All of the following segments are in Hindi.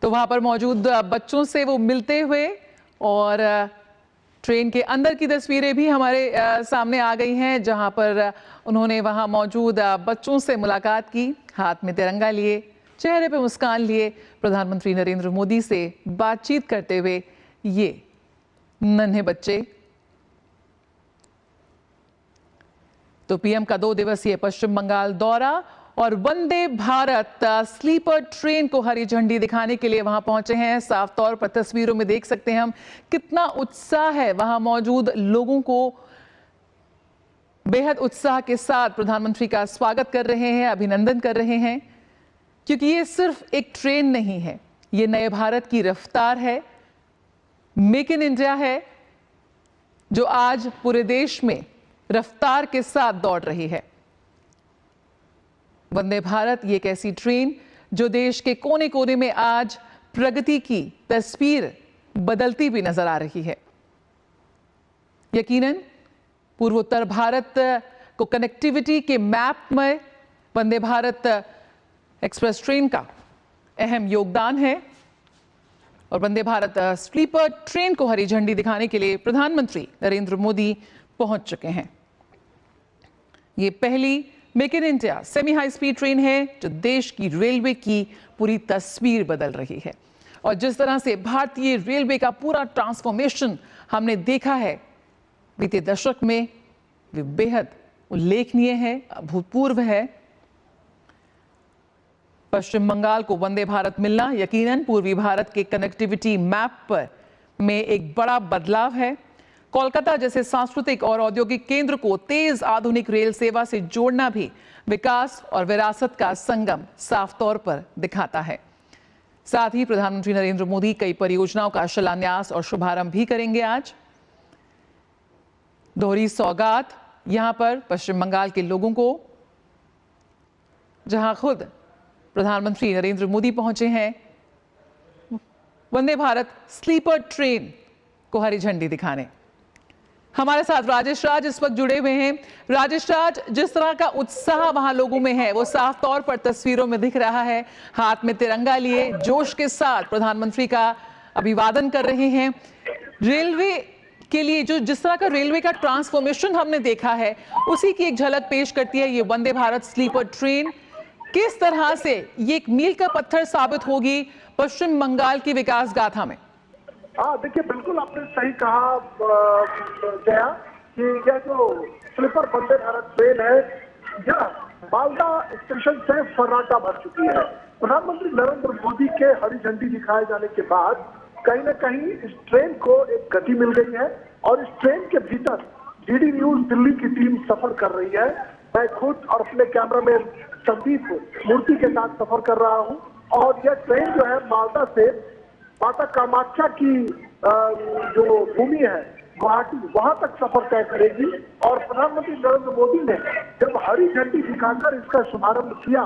तो वहां पर मौजूद बच्चों से वो मिलते हुए और ट्रेन के अंदर की तस्वीरें भी हमारे सामने आ गई हैं, जहां पर उन्होंने वहां मौजूद बच्चों से मुलाकात की, हाथ में तिरंगा लिए, चेहरे पे मुस्कान लिए, प्रधानमंत्री नरेंद्र मोदी से बातचीत करते हुए ये नन्हे बच्चे। तो पीएम का 2 दिवसीय पश्चिम बंगाल दौरा और वंदे भारत स्लीपर ट्रेन को हरी झंडी दिखाने के लिए वहां पहुंचे हैं। साफ तौर पर तस्वीरों में देख सकते हैं हम कितना उत्साह है वहां मौजूद लोगों को। बेहद उत्साह के साथ प्रधानमंत्री का स्वागत कर रहे हैं, अभिनंदन कर रहे हैं, क्योंकि ये सिर्फ एक ट्रेन नहीं है, ये नए भारत की रफ्तार है, मेक इन इंडिया है, जो आज पूरे देश में रफ्तार के साथ दौड़ रही है। वंदे भारत ये एक ऐसी ट्रेन जो देश के कोने कोने में आज प्रगति की तस्वीर बदलती भी नजर आ रही है। यकीनन पूर्वोत्तर भारत को कनेक्टिविटी के मैप में वंदे भारत एक्सप्रेस ट्रेन का अहम योगदान है और वंदे भारत स्लीपर ट्रेन को हरी झंडी दिखाने के लिए प्रधानमंत्री नरेंद्र मोदी पहुंच चुके हैं। ये पहली make in India semi high speed train है जो देश की रेलवे की पूरी तस्वीर बदल रही है। और जिस तरह से भारतीय रेलवे का पूरा ट्रांसफॉर्मेशन हमने देखा है बीते दशक में, वे बेहद उल्लेखनीय है, अभूतपूर्व है। पश्चिम बंगाल को वंदे भारत मिलना यकीनन पूर्वी भारत के कनेक्टिविटी मैप पर में एक बड़ा बदलाव है। कोलकाता जैसे सांस्कृतिक और औद्योगिक केंद्र को तेज आधुनिक रेल सेवा से जोड़ना भी विकास और विरासत का संगम साफ तौर पर दिखाता है। साथ ही प्रधानमंत्री नरेंद्र मोदी कई परियोजनाओं का शिलान्यास और शुभारंभ भी करेंगे। आज दोहरी सौगात यहां पर पश्चिम बंगाल के लोगों को, जहां खुद प्रधानमंत्री नरेंद्र मोदी पहुंचे हैं वंदे भारत स्लीपर ट्रेन को हरी झंडी दिखाने। हमारे साथ राजेश राज इस वक्त जुड़े हुए हैं। राजेश राज, जिस तरह का उत्साह वहां लोगों में है वो साफ तौर पर तस्वीरों में दिख रहा है। हाथ में तिरंगा लिए जोश के साथ प्रधानमंत्री का अभिवादन कर रहे हैं। रेलवे के लिए जो जिस तरह का रेलवे का ट्रांसफॉर्मेशन हमने देखा है उसी की एक झलक पेश करती है ये वंदे भारत स्लीपर ट्रेन। किस तरह से ये एक मील का पत्थर साबित होगी पश्चिम बंगाल की विकास गाथा में? हाँ, देखिए बिल्कुल आपने सही कहा जया कि यह जो स्लीपर वंदे भारत ट्रेन है यह मालदा स्टेशन से फर्राटा भर चुकी है। प्रधानमंत्री नरेंद्र मोदी के हरी झंडी दिखाए जाने के बाद कहीं न कहीं इस ट्रेन को एक गति मिल गई है और इस ट्रेन के भीतर डीडी न्यूज दिल्ली की टीम सफर कर रही है। मैं खुद और अपने कैमरामैन संदीप मूर्ति के साथ सफर कर रहा हूँ और यह ट्रेन जो है मालदा से माता कामाख्या की जो भूमि है गुवाहाटी, वहां तक सफर तय करेगी। और प्रधानमंत्री नरेंद्र मोदी ने जब हरी झंडी दिखाकर इसका शुभारंभ किया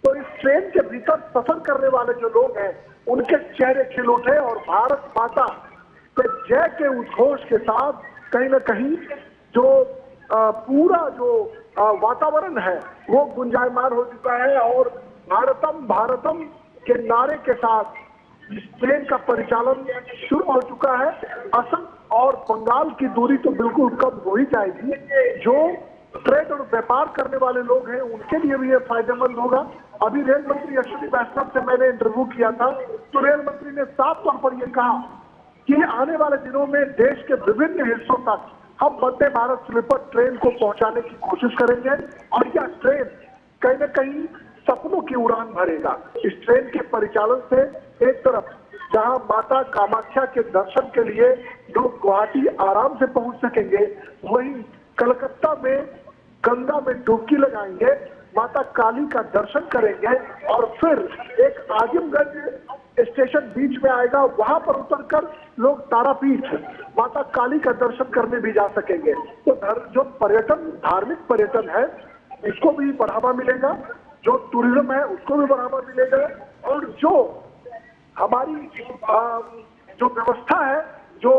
तो इस ट्रेन के भीतर सफर करने वाले जो लोग हैं उनके चेहरे खिल उठे और भारत माता के जय के उद्घोष के साथ कहीं न कहीं जो पूरा जो वातावरण है वो गुंजायमान हो चुका है और भारतम भारतम के नारे के साथ इस ट्रेन का परिचालन शुरू हो चुका है। असम और बंगाल की दूरी तो बिल्कुल कम हो ही जाएगी। जो ट्रेड और व्यापार करने वाले लोग हैं उनके लिए भी ये फायदेमंद होगा। अभी रेल मंत्री अश्विनी वैष्णव से मैंने इंटरव्यू किया था तो रेल मंत्री ने साफ तौर पर यह कहा कि आने वाले दिनों में देश के विभिन्न हिस्सों तक हम वंदे भारत स्लीपर ट्रेन को पहुंचाने की कोशिश करेंगे और यह ट्रेन कहीं न कहीं सपनों की उड़ान भरेगा। इस ट्रेन के परिचालन से एक तरफ जहां माता कामाख्या के दर्शन के लिए लोग गुवाहाटी आराम से पहुंच सकेंगे, वहीं कलकत्ता में गंगा में डुबकी लगाएंगे, माता काली का दर्शन करेंगे और फिर एक आजमगढ़ स्टेशन बीच में आएगा, वहां पर उतरकर लोग तारापीठ माता काली का दर्शन करने भी जा सकेंगे। तो जो पर्यटन, धार्मिक पर्यटन है इसको भी बढ़ावा मिलेगा, जो टूरिज्म है उसको भी बढ़ावा मिलेगा और जो हमारी जो व्यवस्था है जो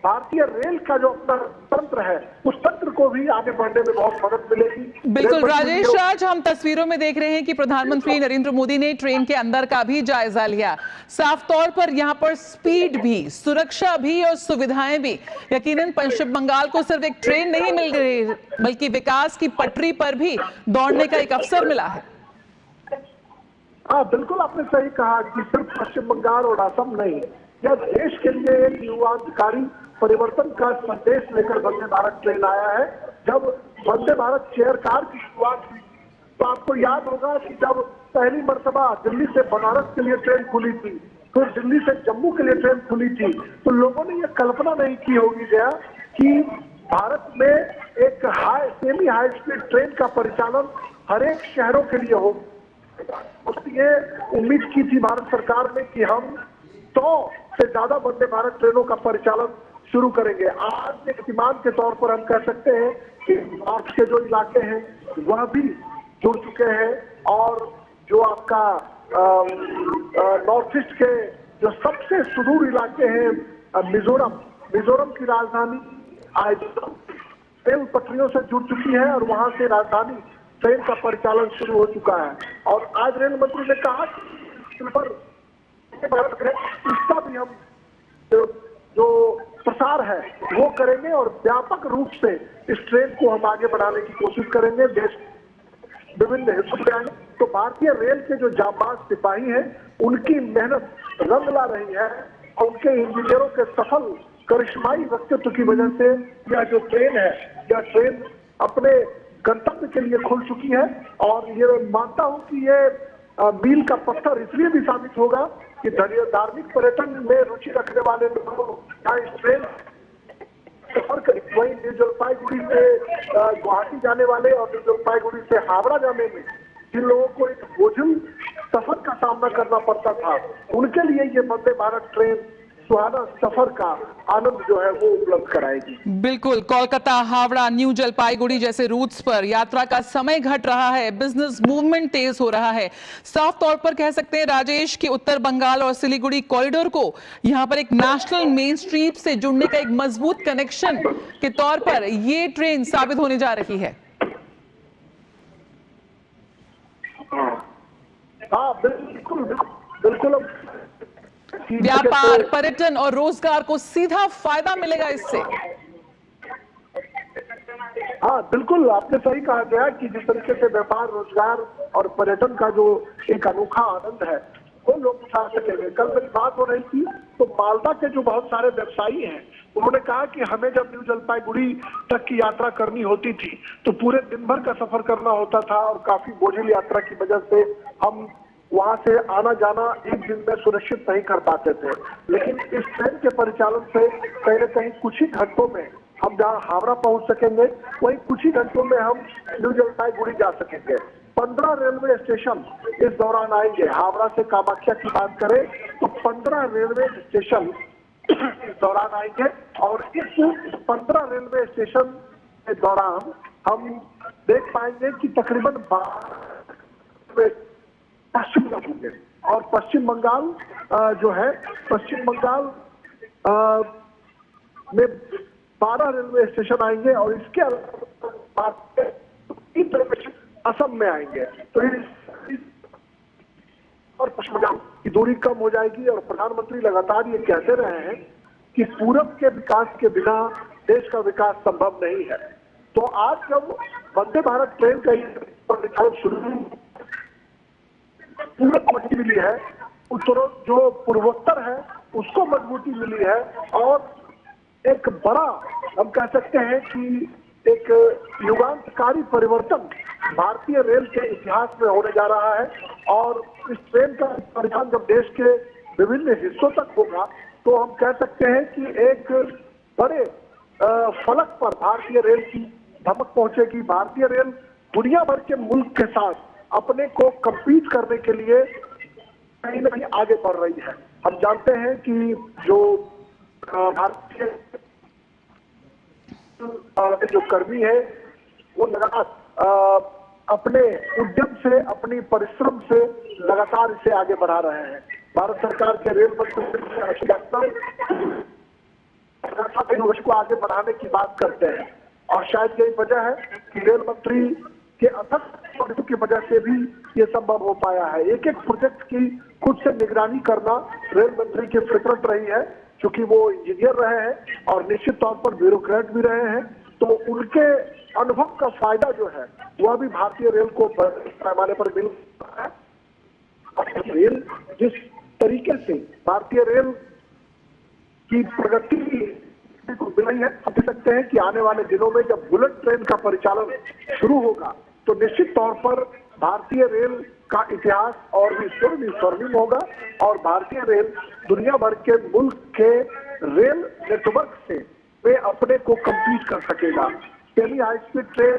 भारतीय रेल का जो अपना तंत्र है उस तंत्र को भी आगे बढ़ने में बहुत मदद मिलेगी। बिल्कुल राजेश राज, हम तस्वीरों में देख रहे हैं कि प्रधानमंत्री नरेंद्र मोदी ने ट्रेन के अंदर का भी जायजा लिया। साफ तौर पर यहां पर स्पीड भी, सुरक्षा भी और सुविधाएं भी। यकीनन पश्चिम बंगाल को सिर्फ एक ट्रेन नहीं मिल रही बल्कि विकास की पटरी पर भी दौड़ने का एक अवसर मिला है। हाँ बिल्कुल, आपने सही कहा कि सिर्फ पश्चिम बंगाल और असम नहीं, यह देश के लिए एक युगांतकारी परिवर्तन का संदेश लेकर वंदे भारत ट्रेन आया है। जब वंदे भारत चेयर कार की शुरुआत हुई तो आपको याद होगा कि जब पहली मर्तबा दिल्ली से बनारस के लिए ट्रेन खुली थी, फिर दिल्ली से जम्मू के लिए ट्रेन खुली थी, तो लोगों ने यह कल्पना नहीं की होगी जया कि भारत में एक सेमी हाई स्पीड ट्रेन का परिचालन हर एक शहरों के लिए हो। ये उम्मीद की थी भारत सरकार ने कि हम 100 से ज्यादा वंदे भारत ट्रेनों का परिचालन शुरू करेंगे। आज एक ईमान के तौर पर हम कह सकते हैं कि नॉर्थ के जो इलाके हैं वह भी जुड़ चुके हैं और जो आपका नॉर्थ ईस्ट के जो सबसे सुदूर इलाके हैं मिजोरम की राजधानी आज रेल पटरियों से जुड़ चुकी है और वहां से राजधानी ट्रेन का परिचालन शुरू हो चुका है। और आज रेल मंत्री ने कहा कि पर इसका भी हम जो प्रसार है वो करेंगे और व्यापक रूप से इस ट्रेन को हम आगे बढ़ाने की कोशिश करेंगे। देश विभिन्न हिस्सों में आएंगे तो भारतीय रेल के जो जांबाज सिपाही हैं उनकी मेहनत रंग ला रही है और उनके इंजीनियरों के सफल करिश्माई व्यक्तित्व की वजह से यह जो ट्रेन है, यह ट्रेन अपने गंतव्य के लिए खुल चुकी है। और ये मानता हूं कि ये मील का पत्थर इसलिए भी साबित होगा कि धार्मिक पर्यटन में रुचि रखने वाले लोगों को इस ट्रेन सफर करें। वहीं न्यू जलपाईगुड़ी से गुवाहाटी जाने वाले और न्यू जलपाईगुड़ी से हावड़ा जाने में जिन लोगों को एक बोझिल सफर का सामना करना पड़ता था, उनके लिए ये वंदे भारत ट्रेन सुहाना सफर का आनंद जो है वो उपलब्ध कराएगी। बिल्कुल, कोलकाता, हावड़ा, न्यू जलपाईगुड़ी जैसे रूट्स पर यात्रा का समय घट रहा है, बिजनेस मूवमेंट तेज हो रहा है। साफ तौर पर कह सकते हैं राजेश कि उत्तर बंगाल और सिलीगुड़ी कॉरिडोर को यहां पर एक नेशनल मेन स्ट्रीट से जुड़ने का एक मजबूत कनेक्शन के तौर पर ये ट्रेन साबित होने जा रही है। हाँ बिल्कुल बिल्कुल, व्यापार, पर्यटन और रोजगार को सीधा फायदा मिलेगा इससे। हाँ बिल्कुल, आपने सही कहा गया कि जिस तरीके से व्यापार, रोजगार और पर्यटन का जो एक अनोखा आनंद है वो लोग उठा सकेंगे। कल मेरी बात हो रही थी तो मालदा के जो बहुत सारे व्यवसायी हैं उन्होंने कहा कि हमें जब न्यू जलपाईगुड़ी तक की यात्रा करनी होती थी तो पूरे दिन भर का सफर करना होता था और काफी बोझिल यात्रा की वजह से हम वहां से आना जाना एक दिन में सुनिश्चित नहीं कर पाते थे। लेकिन इस ट्रेन के परिचालन से कहीं न कहीं कुछ ही घंटों में हम जहाँ हावड़ा पहुंच सकेंगे वहीं कुछ ही घंटों में हम न्यू जलपाईगुड़ी जा सकेंगे। 15 रेलवे स्टेशन इस दौरान आएंगे। हावड़ा से कामाख्या की बात करें तो 15 रेलवे स्टेशन इस दौरान आएंगे और इस 15 रेलवे स्टेशन के दौरान हम देख पाएंगे कि तकरीबन पश्चिम होंगे और पश्चिम बंगाल जो है पश्चिम बंगाल में 12 रेलवे स्टेशन आएंगे और इसके अलावा असम में आएंगे। तो और पश्चिम बंगाल की दूरी कम हो जाएगी और प्रधानमंत्री लगातार ये कहते रहे हैं कि पूरब के विकास के बिना देश का विकास संभव नहीं है। तो आज जब वंदे भारत ट्रेन का परिचालन शुरू पूरब मजबूती मिली है, उत्तर जो पूर्वोत्तर है उसको मजबूती मिली है और एक बड़ा हम कह सकते हैं कि एक युगांतकारी परिवर्तन भारतीय रेल के इतिहास में होने जा रहा है। और इस ट्रेन का परिचालन जब देश के विभिन्न हिस्सों तक होगा तो हम कह सकते हैं कि एक बड़े फलक पर भारतीय रेल की धमक पहुंचेगी। भारतीय रेल दुनिया भर के मुल्क के साथ अपने को कम्पीट करने के लिए कहीं न कहीं आगे बढ़ रही है। हम जानते हैं कि जो भारतीय जो कर्मी है वो लगातार अपने उद्यम से, अपनी परिश्रम से लगातार इसे आगे बढ़ा रहे हैं। भारत सरकार के रेल मंत्री इनोवेशन को आगे बढ़ाने की बात करते हैं। और शायद यही वजह है कि रेल मंत्री के अथक परिश्रम की वजह से भी ये संभव हो पाया है। एक एक प्रोजेक्ट की खुद से निगरानी करना रेल मंत्री की फितरत रही है, क्योंकि वो इंजीनियर रहे हैं और निश्चित तौर पर ब्यूरोक्रेट भी रहे हैं, तो उनके अनुभव का फायदा जो है वह भी भारतीय रेल को बड़े पैमाने पर मिल रहा है। रेल जिस तरीके से भारतीय रेल की प्रगति को मिल रही है, हम देख सकते हैं कि आने वाले दिनों में जब बुलेट ट्रेन का परिचालन शुरू होगा तो निश्चित तौर पर भारतीय रेल का इतिहास और भी स्वर्णिम होगा और भारतीय रेल दुनिया भर के मुल्क के रेल नेटवर्क से वे अपने को कंपीट कर सकेगा। पहली high speed train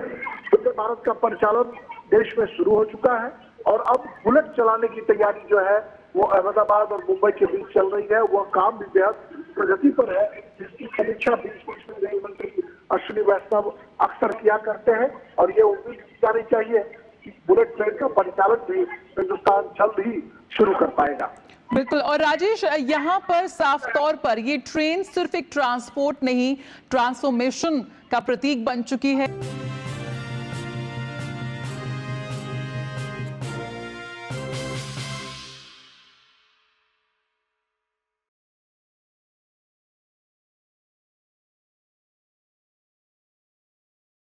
Vande Bharat का परिचालन देश में शुरू हो चुका है और अब बुलेट चलाने की तैयारी जो है वो अहमदाबाद और मुंबई के बीच चल रही है। वह काम भी बेहद प्रगति पर है, जिसकी समीक्षा बीच में रेल मंत्री अश्विनी वैष्णव अक्सर किया करते हैं और ये उम्मीद की जानी चाहिए कि बुलेट ट्रेन का परिचालन भी हिंदुस्तान जल्द ही शुरू कर पाएगा। बिल्कुल। और राजेश, यहाँ पर साफ तौर पर ये ट्रेन सिर्फ एक ट्रांसपोर्ट नहीं, ट्रांसफॉर्मेशन का प्रतीक बन चुकी है।